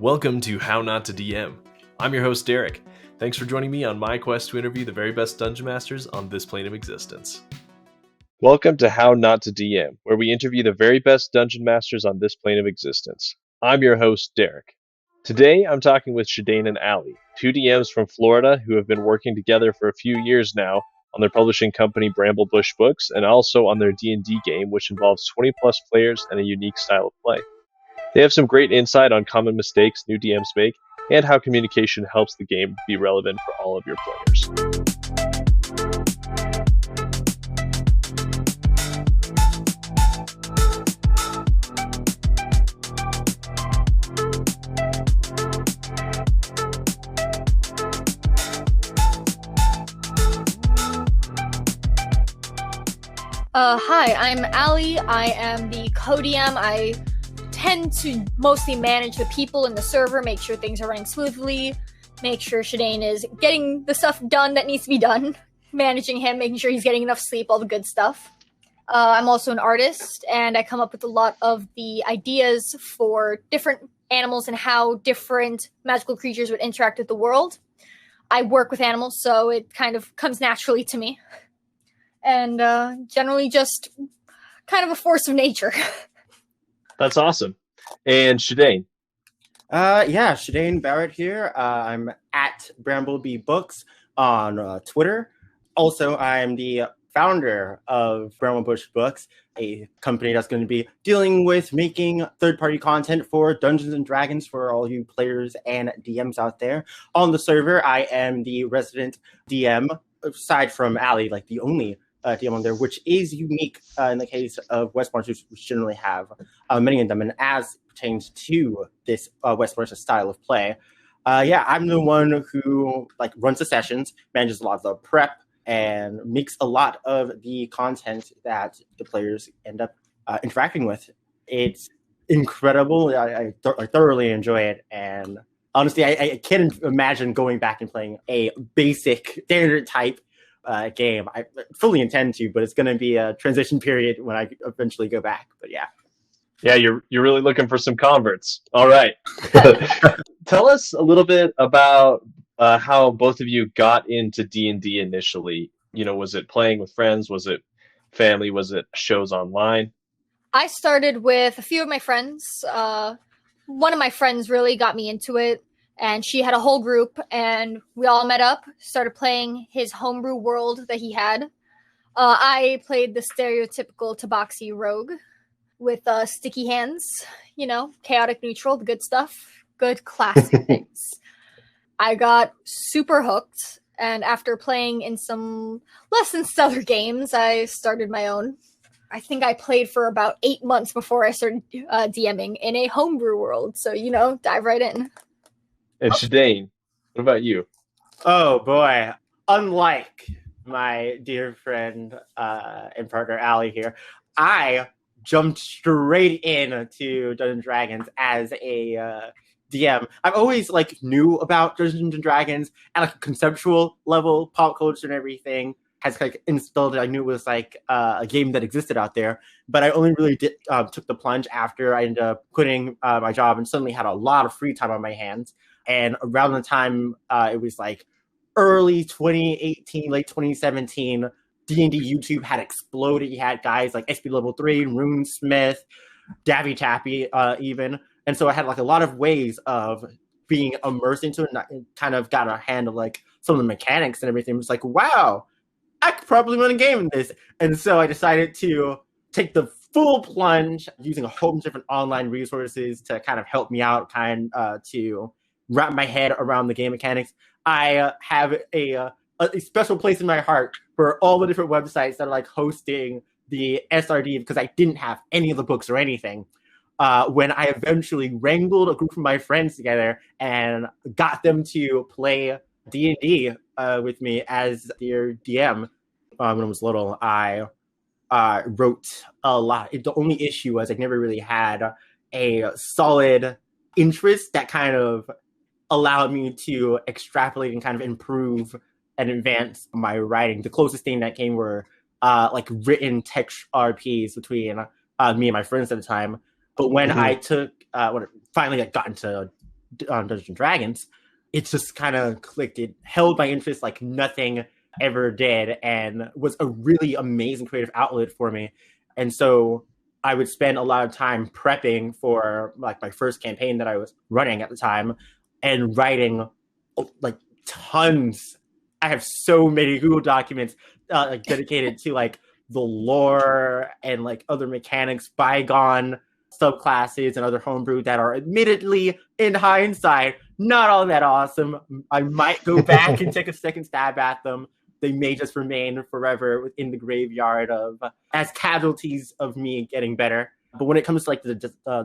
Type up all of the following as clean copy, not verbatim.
Welcome to How Not to DM. I'm your host, Derek. Thanks for joining me on my quest to interview the very best Dungeon Masters on this plane of existence. Welcome to How Not to DM, where we interview the very best Dungeon Masters on this plane of existence. I'm your host, Derek. Today, I'm talking with Shedayne and Alley, two DMs from Florida who have been working together for a few years now on their publishing company Bramble Bush Books, and also on their D&D game, which involves 20-plus players and a unique style of play. They have some great insight on common mistakes new DMs make, and how communication helps the game be relevant for all of your players. Hi, I'm Alley. I am the co-DM. I tend to mostly manage the people in the server, make sure things are running smoothly, make sure Shedayne is getting the stuff done that needs to be done, managing him, making sure he's getting enough sleep, all the good stuff. I'm also an artist, and I come up with a lot of the ideas for different animals and how different magical creatures would interact with the world. I work with animals, so it kind of comes naturally to me. And generally just kind of a force of nature. That's awesome. And Shedayne? Shedayne Barrett here. I'm at Bramble Bush Books on Twitter. Also, I'm the founder of Bramble Bush Books, a company that's going to be dealing with making third-party content for Dungeons & Dragons for all you players and DMs out there. On the server, I am the resident DM, aside from Alley, like the only DM on there, which is unique in the case of Westmarchers, which generally have many of them. And as pertains to this Westmarcher style of play, I'm the one who runs the sessions, manages a lot of the prep, and makes a lot of the content that the players end up interacting with. It's incredible. I thoroughly enjoy it, and honestly, I can't imagine going back and playing a basic standard type game. I fully intend to, but it's going to be a transition period when I eventually go back. But yeah, you're really looking for some converts. All right. Tell us a little bit about how both of you got into D&D initially. You know, was it playing with friends? Was it family? Was it shows online? I started with a few of my friends. One of my friends really got me into it. And she had a whole group, and we all met up, started playing his homebrew world that he had. I played the stereotypical Tabaxi rogue with sticky hands, chaotic neutral, the good stuff, good classic things. I got super hooked, and after playing in some less than stellar games, I started my own. I think I played for about 8 months before I started DMing in a homebrew world, so, dive right in. And Shedayne, what about you? Oh boy, unlike my dear friend and partner Alley here, I jumped straight into Dungeons & Dragons as a DM. I've always knew about Dungeons & Dragons at a conceptual level, pop culture and everything has instilled it. I knew it was a game that existed out there, but I only really took the plunge after I ended up quitting my job and suddenly had a lot of free time on my hands. And around the time it was early 2018, late 2017, D&D YouTube had exploded. You had guys like SP Level 3, RuneSmith, Davy Tappy even. And so I had a lot of ways of being immersed into it, and I kind of got a hand of some of the mechanics and everything. It was wow, I could probably win a game in this. And so I decided to take the full plunge using a whole bunch of different online resources to kind of help me out, to wrap my head around the game mechanics. I have a special place in my heart for all the different websites that are hosting the SRD, because I didn't have any of the books or anything. When I eventually wrangled a group of my friends together and got them to play D&D with me as their DM when I was little, I wrote a lot. The only issue was I never really had a solid interest that kind of allowed me to extrapolate and kind of improve and advance my writing. The closest thing that came were written text RPs between me and my friends at the time. But when I took, when I finally got into Dungeons and Dragons, it just kind of clicked. It held my interest like nothing ever did, and was a really amazing creative outlet for me. And so I would spend a lot of time prepping for like my first campaign that I was running at the time, and writing like tons. I have so many Google documents like dedicated to like the lore and like other mechanics, bygone subclasses and other homebrew that are admittedly, in hindsight, not all that awesome. I might go back and take a second stab at them. They may just remain forever within the graveyard of as casualties of me getting better. But when it comes to like the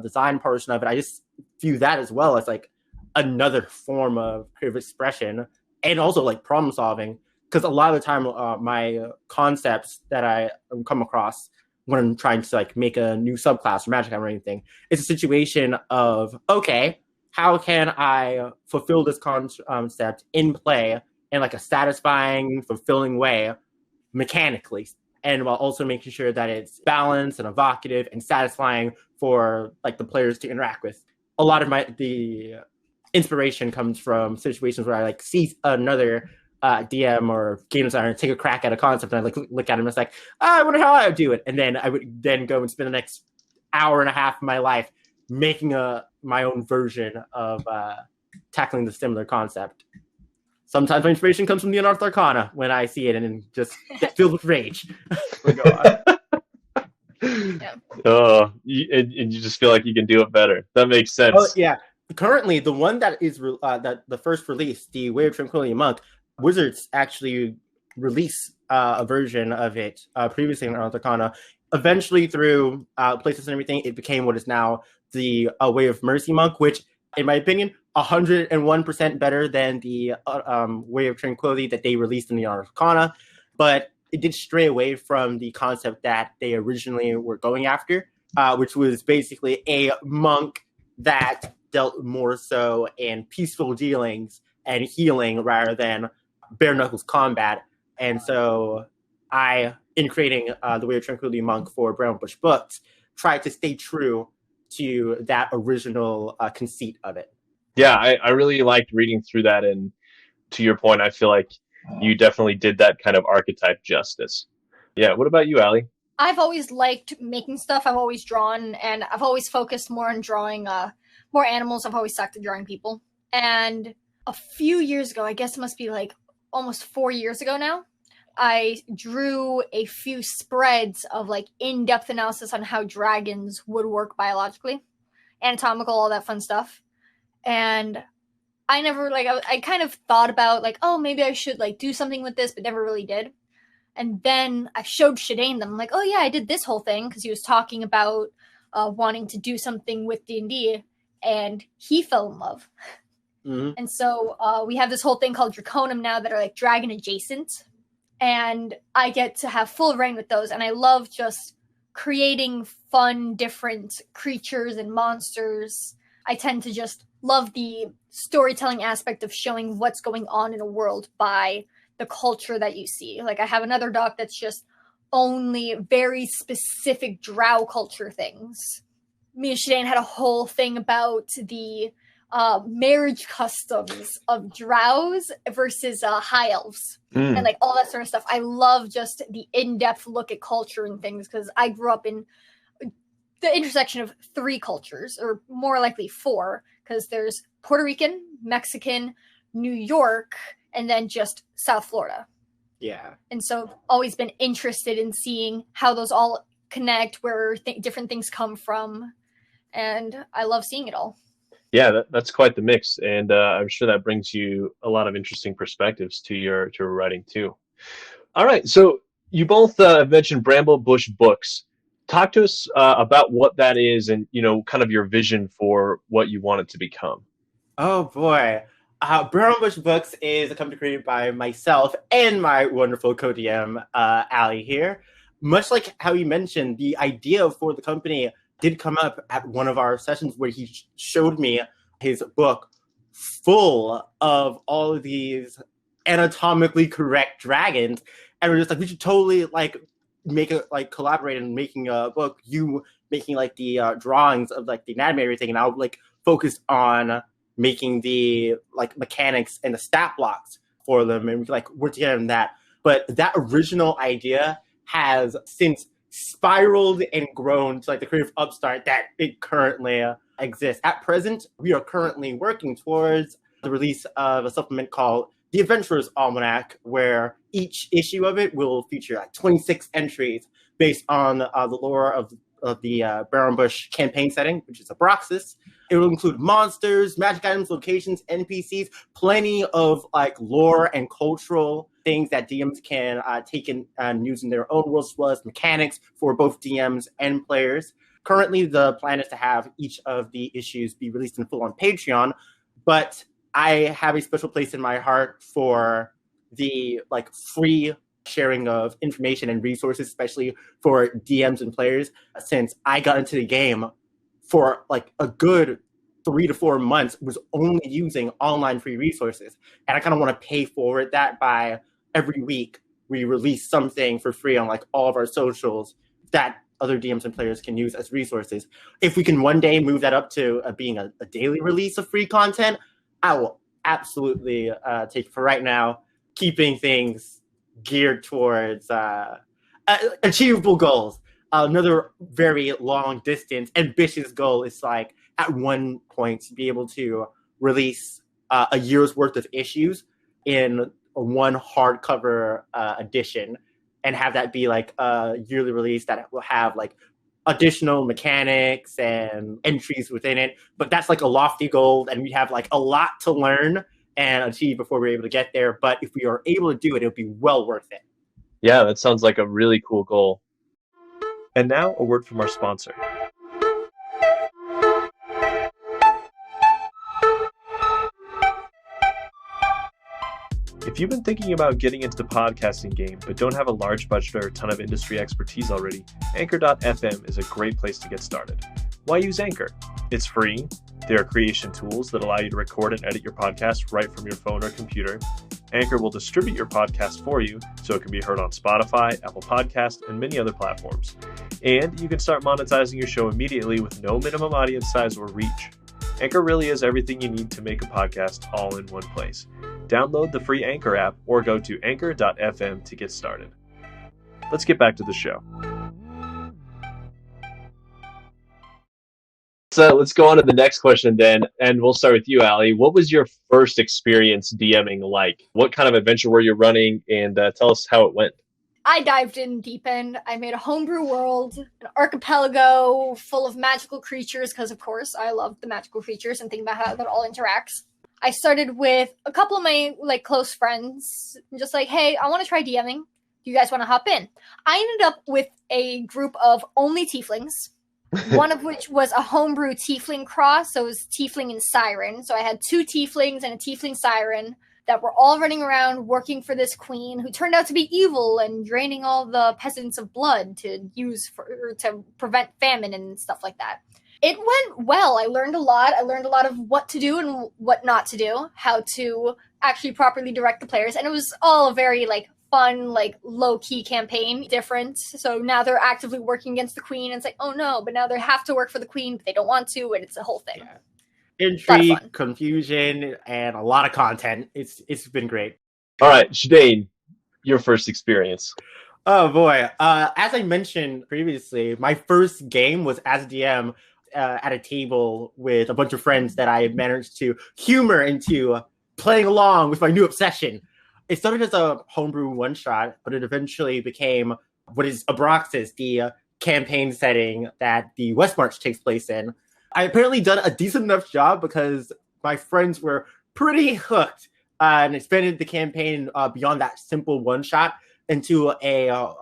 design portion of it, I just view that as well as like another form of creative expression, and also like problem solving. Because a lot of the time, my concepts that I come across when I'm trying to like make a new subclass or magic item or anything, it's a situation of, okay, how can I fulfill this concept in play in like a satisfying, fulfilling way mechanically, and while also making sure that it's balanced and evocative and satisfying for like the players to interact with. A lot of the inspiration comes from situations where I like see another DM or game designer take a crack at a concept, and I like look at him and it's like, I wonder how I would do it. And then I would then go and spend the next hour and a half of my life making my own version of tackling the similar concept. Sometimes my inspiration comes from the Unearthed Arcana when I see it and just get filled with rage. Go on. Yeah. Oh, and you just feel like you can do it better. That makes sense. Oh, yeah. Currently, the one that is that the first release, the Way of Tranquility Monk, Wizards actually released a version of it previously in Unearthed Arcana. Eventually, through places and everything, it became what is now the Way of Mercy Monk, which, in my opinion, 101% better than the Way of Tranquility that they released in the Arcana, but it did stray away from the concept that they originally were going after, which was basically a monk that dealt more so in peaceful dealings and healing rather than bare knuckles combat. And so I, in creating the Way of Tranquility Monk for Bramble Bush Books, tried to stay true to that original conceit of it. Yeah, I really liked reading through that, and to your point, I feel like you definitely did that kind of archetype justice. Yeah, what about you, Allie? I've always liked making stuff. I've always drawn, and I've always focused more on drawing more animals. I've always stuck to drawing people. And a few years ago, I guess it must be like almost 4 years ago now, I drew a few spreads of like in-depth analysis on how dragons would work biologically, anatomical, all that fun stuff. And I never I kind of thought about like, oh, maybe I should like do something with this, but never really did. And then I showed Shedayne them. I'm like, oh yeah, I did this whole thing, because he was talking about wanting to do something with D&D, and he fell in love. Mm-hmm. And so we have this whole thing called Draconum now that are like dragon adjacent, and I get to have full reign with those. And I love just creating fun, different creatures and monsters. I tend to just love the storytelling aspect of showing what's going on in a world by the culture that you see. Like I have another doc that's just only very specific drow culture things. Me and Shedayne had a whole thing about the marriage customs of drows versus high elves and like all that sort of stuff. I love just the in-depth look at culture and things, because I grew up in the intersection of 3 cultures, or more likely 4, because there's Puerto Rican, Mexican, New York, and then just South Florida. Yeah. And so always been interested in seeing how those all connect, where different things come from. And I love seeing it all. Yeah, that's quite the mix. And I'm sure that brings you a lot of interesting perspectives to your writing too. All right. So you both have mentioned Bramble Bush Books. Talk to us about what that is, and kind of your vision for what you want it to become. Oh boy, Bramble Bush Books is a company created by myself and my wonderful co-DM Allie here. Much like how you mentioned, the idea for the company did come up at one of our sessions where he showed me his book full of all of these anatomically correct dragons, and we're just like, we should totally make a collaborate in making a book, you making the drawings of the anatomy and everything, and I'll focus on making the mechanics and the stat blocks for them, and we work together on that. But that original idea has since spiraled and grown to the creative upstart that it currently exists. At present, we are currently working towards the release of a supplement called The Adventurer's Almanac, where each issue of it will feature 26 entries based on the lore of the Bramble Bush campaign setting, which is Abraxas. It will include monsters, magic items, locations, NPCs, plenty of lore and cultural things that DMs can take and use in their own worlds, as well as mechanics for both DMs and players. Currently, the plan is to have each of the issues be released in full on Patreon, but I have a special place in my heart for the free sharing of information and resources, especially for DMs and players, since I got into the game for a good 3 to 4 months, was only using online free resources. And I kind of want to pay forward that by every week we release something for free on all of our socials that other DMs and players can use as resources. If we can one day move that up to being a daily release of free content, I will absolutely take it. For right now, keeping things geared towards achievable goals. Another very long distance, ambitious goal is at one point to be able to release a year's worth of issues in one hardcover edition, and have that be a yearly release that will have additional mechanics and entries within it. But that's a lofty goal, and we have a lot to learn and achieve before we're able to get there. But if we are able to do it, it'll be well worth it. Yeah, that sounds like a really cool goal. And now a word from our sponsor. If you've been thinking about getting into the podcasting game but don't have a large budget or a ton of industry expertise already, Anchor.fm is a great place to get started. Why use Anchor? It's free. There are creation tools that allow you to record and edit your podcast right from your phone or computer. Anchor will distribute your podcast for you so it can be heard on Spotify, Apple Podcasts, and many other platforms. And you can start monetizing your show immediately with no minimum audience size or reach. Anchor really is everything you need to make a podcast all in one place. Download the free Anchor app or go to anchor.fm to get started. Let's get back to the show. So let's go on to the next question then, and we'll start with you, Allie. What was your first experience DMing like? What kind of adventure were you running, and tell us how it went. I dived in deep end. I made a homebrew world, an archipelago full of magical creatures, because of course I love the magical creatures and think about how that all interacts. I started with a couple of my close friends, just hey, I want to try DMing. Do you guys want to hop in? I ended up with a group of only tieflings, one of which was a homebrew tiefling cross, so it was tiefling and siren. So I had 2 tieflings and a tiefling siren that were all running around working for this queen who turned out to be evil and draining all the peasants of blood to to prevent famine and stuff like that. It went well. I learned a lot. I learned a lot of what to do and what not to do, how to actually properly direct the players. And it was all a very fun, low-key campaign, different. So now they're actively working against the queen, and it's oh no, but now they have to work for the queen, but they don't want to, and it's a whole thing. Yeah. Intrigue, confusion, and a lot of content. It's been great. All right, Shedayne, your first experience. Oh boy. As I mentioned previously, my first game was as a DM at a table with a bunch of friends that I managed to humor into playing along with my new obsession. It started as a homebrew one-shot, but it eventually became what is Abraxas, the campaign setting that the West March takes place in. I apparently done a decent enough job because my friends were pretty hooked and expanded the campaign beyond that simple one-shot into a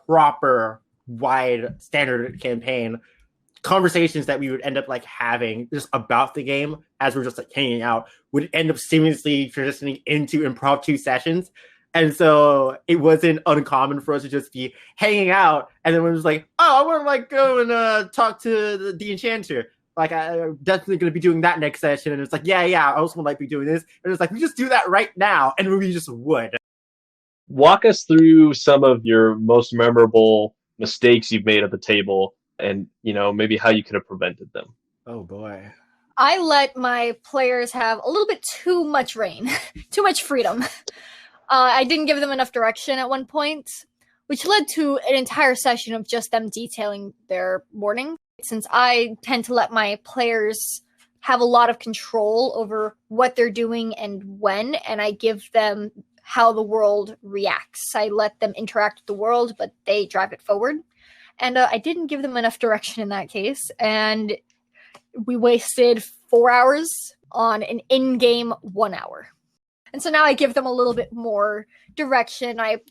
proper wide standard campaign. Conversations that we would end up having just about the game as we're just hanging out would end up seamlessly transitioning into impromptu sessions. And so it wasn't uncommon for us to just be hanging out, and then we're just oh, I want to go and talk to the enchanter. I'm definitely going to be doing that next session. And it's yeah, I also want to be doing this. And it's we just do that right now, and we just would. Walk us through some of your most memorable mistakes you've made at the table, and maybe how you could have prevented them. Oh boy. I let my players have a little bit too much reign, too much freedom. I didn't give them enough direction at one point, which led to an entire session of just them detailing their morning. Since I tend to let my players have a lot of control over what they're doing and when, and I give them how the world reacts. I let them interact with the world, but they drive it forward. And I didn't give them enough direction in that case, and we wasted 4 hours on an in-game 1 hour. And so now I give them a little bit more direction. I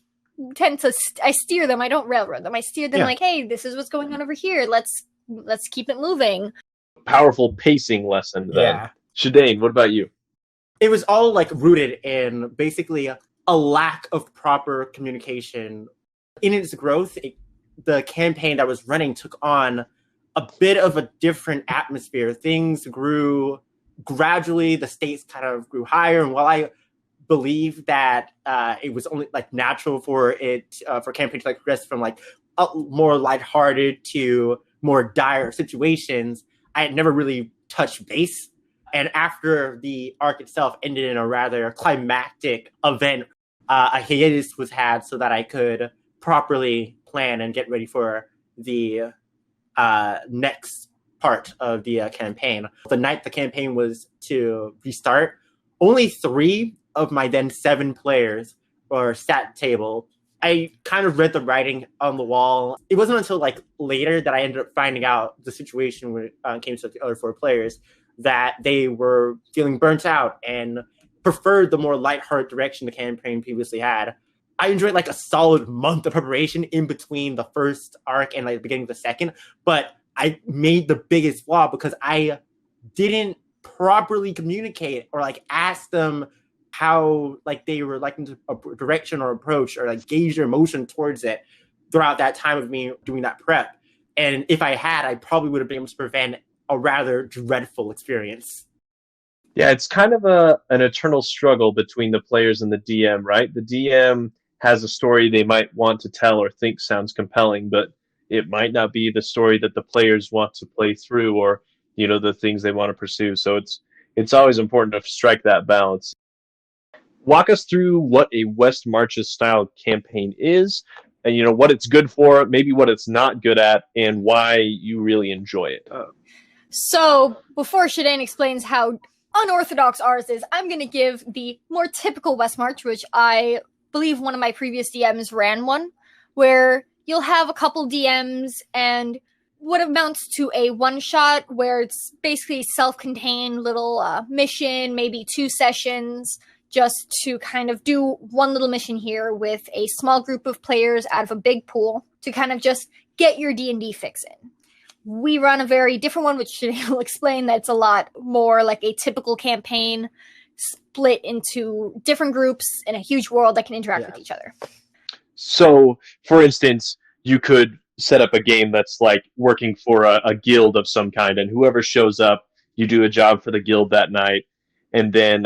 tend to I steer them. I don't railroad them. I steer them like, hey, this is what's going on over here. Let's keep it moving. Powerful pacing lesson then. Yeah. Shedayne, what about you? It was all like rooted in basically a lack of proper communication. In its growth, the campaign that was running took on a bit of a different atmosphere. Things grew gradually. The stakes kind of grew higher. And while I believe that it was only like natural for it for campaign to like progress from like more lighthearted to more dire situations, I had never really touched base. And after the arc itself ended in a rather climactic event, a hiatus was had so that I could properly plan and get ready for the next part of the campaign. The night the campaign was to restart, only 3 of my then 7 players were sat at the table. I kind of read the writing on the wall. It wasn't until like later that I ended up finding out the situation when it came to the other 4 players, that they were feeling burnt out and preferred the more lighthearted direction the campaign previously had. I enjoyed like a solid month of preparation in between the first arc and like the beginning of the second, but I made the biggest flaw because I didn't properly communicate or like ask them how like they were like into a direction or approach or like gauge their emotion towards it throughout that time of me doing that prep. And if I had, I probably would have been able to prevent a rather dreadful experience. Yeah, it's kind of an eternal struggle between the players and the DM, right? The DM has a story they might want to tell or think sounds compelling, but it might not be the story that the players want to play through or, you know, the things they want to pursue. So it's always important to strike that balance. Walk us through what a West Marches style campaign is, and you know what it's good for, maybe what it's not good at, and why you really enjoy it. So before Shedayne explains how unorthodox ours is, I'm going to give the more typical West March, which I believe one of my previous DMs ran one, where you'll have a couple DMs and what amounts to a one-shot where it's basically self-contained little mission, maybe 2 sessions, just to kind of do one little mission here with a small group of players out of a big pool to kind of just get your D&D fix in. We run a very different one, which Shedayne will explain that it's a lot more like a typical campaign split into different groups in a huge world that can interact with each other. So, for instance, you could set up a game that's like working for a guild of some kind, and whoever shows up, you do a job for the guild that night, and then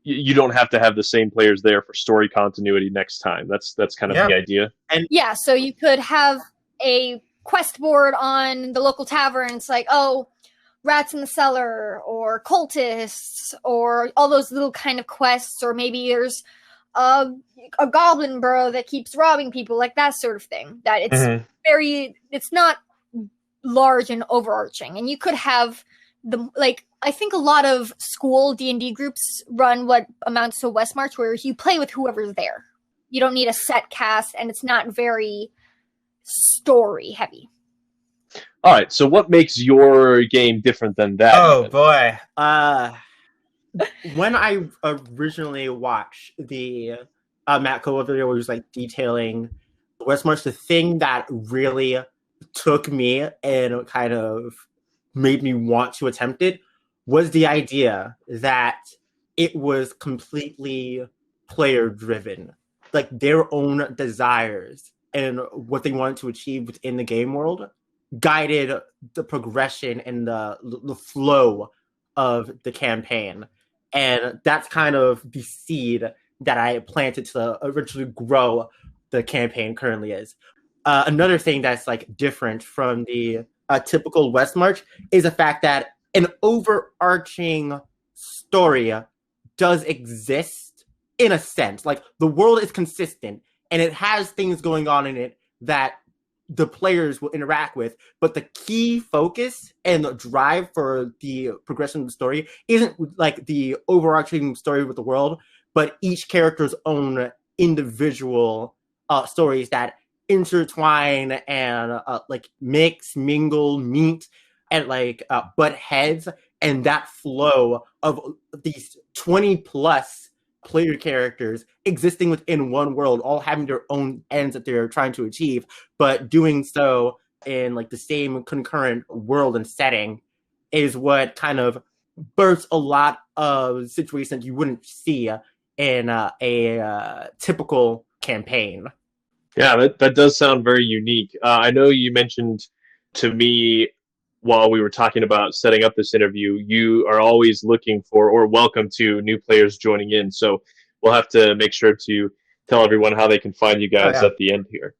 you don't have to have the same players there for story continuity next time. That's kind of the idea. And yeah, so you could have a quest board on the local tavern. It's like, oh, rats in the cellar or cultists or all those little kind of quests, or maybe there's a goblin bro that keeps robbing people, like that sort of thing. That it's it's not large and overarching. And you could have I think a lot of school D&D groups run what amounts to West March, where you play with whoever's there. You don't need a set cast, and it's not very story heavy. All right, so what makes your game different than that? Oh boy. When I originally watched the Matt Cole video where he was like detailing West March, the thing that really took me and kind of made me want to attempt it was the idea that it was completely player driven. Like their own desires and what they wanted to achieve within the game world guided the progression and the flow of the campaign. And that's kind of the seed that I planted to originally grow the campaign currently is. Another thing that's like different from the typical West March is the fact that an overarching story does exist in a sense. Like, the world is consistent and it has things going on in it that the players will interact with, but the key focus and the drive for the progression of the story isn't like the overarching story with the world, but each character's own individual stories that intertwine and like mix, mingle, meet, and like butt heads, and that flow of these 20 plus player characters existing within one world, all having their own ends that they're trying to achieve, but doing so in like the same concurrent world and setting is what kind of births a lot of situations you wouldn't see in a typical campaign. Yeah, that does sound very unique. I know you mentioned to me while we were talking about setting up this interview, you are always looking for or welcome to new players joining in. So we'll have to make sure to tell everyone how they can find you guys at the end here.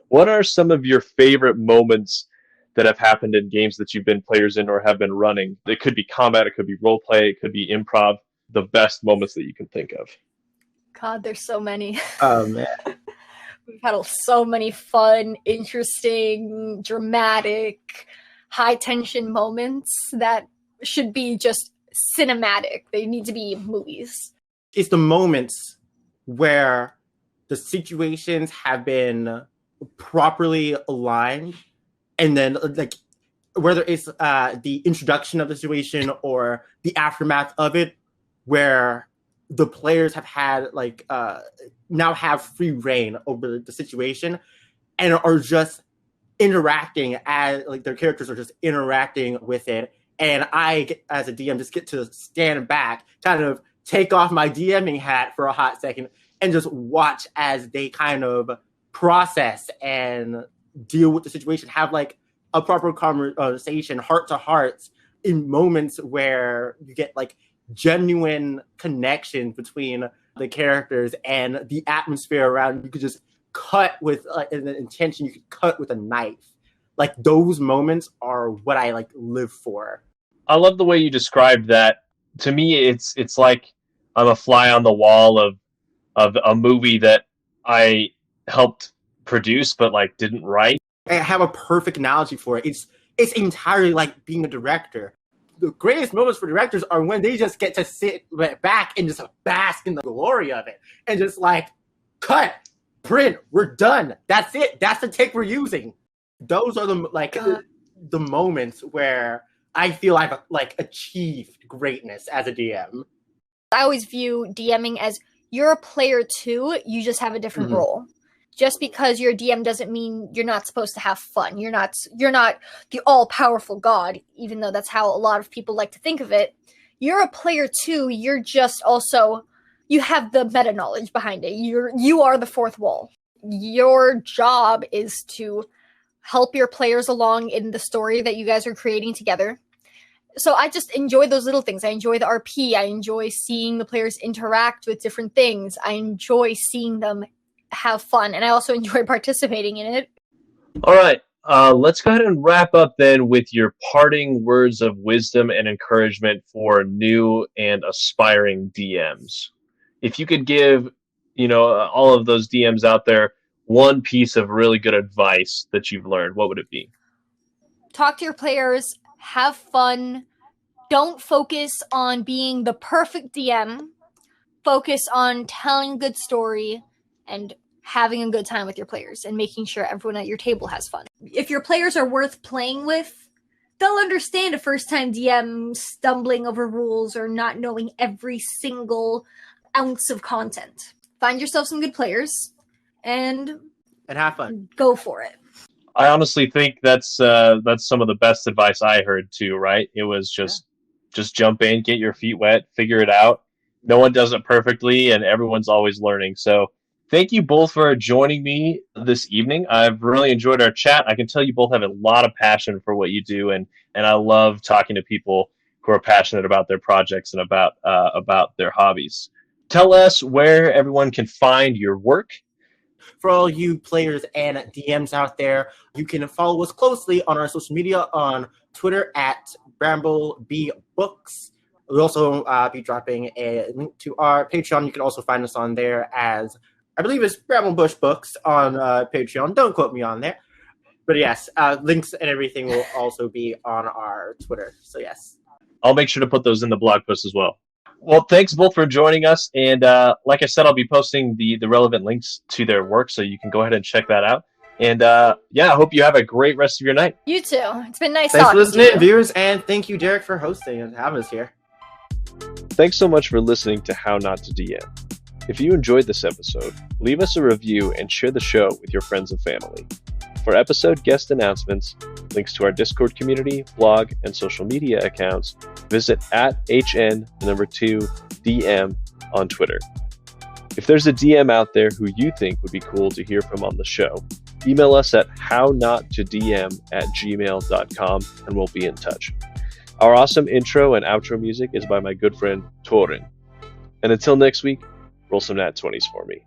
What are some of your favorite moments that have happened in games that you've been players in or have been running? It could be combat, it could be role play, it could be improv. The best moments that you can think of. God, there's so many. Oh, man. We've had so many fun, interesting, dramatic, high-tension moments that should be just cinematic. They need to be movies. It's the moments where the situations have been properly aligned, and then like whether it's the introduction of the situation or the aftermath of it, where the players have had like now have free reign over the situation and are just interacting as like their characters are just interacting with it, and I as a DM just get to stand back, kind of take off my DMing hat for a hot second and just watch as they kind of process and deal with the situation, have like a proper conversation, heart to hearts, in moments where you get like genuine connection between the characters and the atmosphere around. You could just cut with an intention. You could cut with a knife. Like, those moments are what I like live for. I love the way you described that. To me, it's like I'm a fly on the wall of a movie that I helped produce but like didn't write. I have a perfect analogy for it. It's entirely like being a director. The greatest moments for directors are when they just get to sit back and just bask in the glory of it and just like, cut, print, we're done. That's it. That's the take we're using. Those are the moments where I feel I've like achieved greatness as a DM. I always view DMing as you're a player too, you just have a different role. Just because you're a DM doesn't mean you're not supposed to have fun. You're not the all-powerful god, even though that's how a lot of people like to think of it. You're a player too. You're just also, you have the meta knowledge behind it. You are the fourth wall. Your job is to help your players along in the story that you guys are creating together. So I just enjoy those little things. I enjoy the RP. I enjoy seeing the players interact with different things. I enjoy seeing them have fun, and I also enjoy participating in it. All right, let's go ahead and wrap up then with your parting words of wisdom and encouragement for new and aspiring DMs. If you could give, all of those DMs out there one piece of really good advice that you've learned, what would it be? Talk to your players, have fun. Don't focus on being the perfect DM. Focus on telling a good story and having a good time with your players and making sure everyone at your table has fun. If your players are worth playing with, they'll understand a first-time DM stumbling over rules or not knowing every single ounce of content. Find yourself some good players and have fun. Go for it. I honestly think that's some of the best advice I heard too, right? It was just jump in, get your feet wet, figure it out. No one does it perfectly, and everyone's always learning. So thank you both for joining me this evening. I've really enjoyed our chat. I can tell you both have a lot of passion for what you do, and I love talking to people who are passionate about their projects and about their hobbies. Tell us where everyone can find your work. For all you players and DMs out there, you can follow us closely on our social media on Twitter at Bramble Bush Books. We'll also be dropping a link to our Patreon. You can also find us on there as, I believe it's Bramble Bush Books on Patreon. Don't quote me on there. But yes, links and everything will also be on our Twitter. So yes. I'll make sure to put those in the blog post as well. Well, thanks both for joining us. And like I said, I'll be posting the relevant links to their work, so you can go ahead and check that out. And yeah, I hope you have a great rest of your night. You too. It's been nice Thanks talking for listening, to you. viewers, and thank you, Derek, for hosting and having us here. Thanks so much for listening to How Not to DM. If you enjoyed this episode, leave us a review and share the show with your friends and family. For episode guest announcements, links to our Discord community, blog, and social media accounts, visit @HN2DM on Twitter. If there's a DM out there who you think would be cool to hear from on the show, email us at hownottodm@gmail.com and we'll be in touch. Our awesome intro and outro music is by my good friend Torin. And until next week, roll some nat 20s for me.